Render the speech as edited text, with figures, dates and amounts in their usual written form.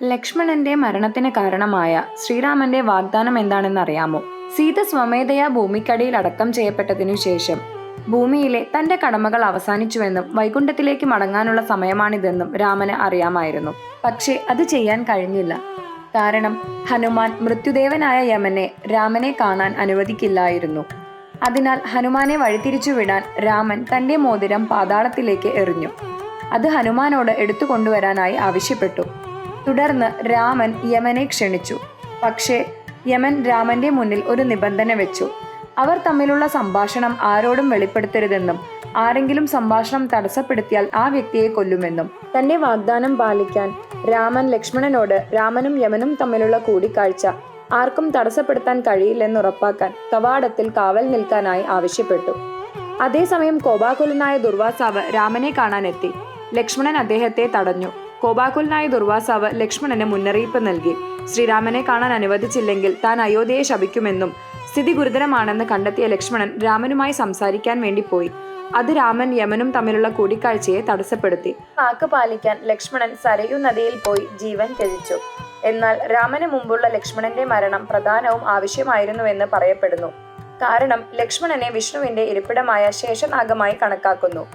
ലക്ഷ്മണന്റെ മരണത്തിന് കാരണമായ ശ്രീരാമന്റെ വാഗ്ദാനം എന്താണെന്നറിയാമോ? സീത സ്വമേധയാ ഭൂമിക്കടിയിൽ അടക്കം ചെയ്യപ്പെട്ടതിനു ശേഷം ഭൂമിയിലെ തന്റെ കടമകൾ അവസാനിച്ചുവെന്നും വൈകുണ്ഠത്തിലേക്ക് മടങ്ങാനുള്ള സമയമാണിതെന്നും രാമന് അറിയാമായിരുന്നു. പക്ഷേ അത് ചെയ്യാൻ കഴിഞ്ഞില്ല. കാരണം ഹനുമാൻ മൃത്യുദേവനായ യമനെ രാമനെ കാണാൻ അനുവദിക്കില്ലായിരുന്നു. അതിനാൽ ഹനുമാനെ വഴിതിരിച്ചുവിടാൻ രാമൻ തന്റെ മോതിരം പാതാളത്തിലേക്ക് എറിഞ്ഞു. അത് ഹനുമാനോട് എടുത്തുകൊണ്ടുവരാനായി ആവശ്യപ്പെട്ടു. തുടർന്ന് രാമൻ യമനെ ക്ഷണിച്ചു. പക്ഷേ യമൻ രാമന്റെ മുന്നിൽ ഒരു നിബന്ധന വെച്ചു. അവർ തമ്മിലുള്ള സംഭാഷണം ആരോടും വെളിപ്പെടുത്തരുതെന്നും ആരെങ്കിലും സംഭാഷണം തടസ്സപ്പെടുത്തിയാൽ ആ വ്യക്തിയെ കൊല്ലുമെന്നും. തന്റെ വാഗ്ദാനം പാലിക്കാൻ രാമൻ ലക്ഷ്മണനോട് രാമനും യമനും തമ്മിലുള്ള കൂടിക്കാഴ്ച ആർക്കും തടസ്സപ്പെടുത്താൻ കഴിയില്ലെന്ന് ഉറപ്പാക്കാൻ കവാടത്തിൽ കാവൽ നിൽക്കാനായി ആവശ്യപ്പെട്ടു. അതേസമയം കോപാകുലനായ ദുർവാസാവ് രാമനെ കാണാനെത്തി. ലക്ഷ്മണൻ അദ്ദേഹത്തെ തടഞ്ഞു. കോപാകുലനായ ദുർവാസാവ് ലക്ഷ്മണന് മുന്നറിയിപ്പ് നൽകി. ശ്രീരാമനെ കാണാൻ അനുവദിച്ചില്ലെങ്കിൽ താൻ അയോധ്യയെ ശപിക്കുമെന്നും സ്ഥിതി ഗുരുതരമാണെന്ന് കണ്ടെത്തിയ ലക്ഷ്മണൻ രാമനുമായി സംസാരിക്കാൻ വേണ്ടി പോയി. അത് രാമൻ യമനും തമ്മിലുള്ള കൂടിക്കാഴ്ചയെ തടസ്സപ്പെടുത്തി. വാക്ക് പാലിക്കാൻ ലക്ഷ്മണൻ സരയൂ നദിയിൽ പോയി ജീവൻ ത്യജിച്ചു. എന്നാൽ രാമന് മുമ്പുള്ള ലക്ഷ്മണന്റെ മരണം പ്രധാനവും ആവശ്യമായിരുന്നുവെന്ന് പറയപ്പെടുന്നു. കാരണം ലക്ഷ്മണനെ വിഷ്ണുവിന്റെ ഇരിപ്പിടമായ ശേഷനാഗമായി കണക്കാക്കുന്നു.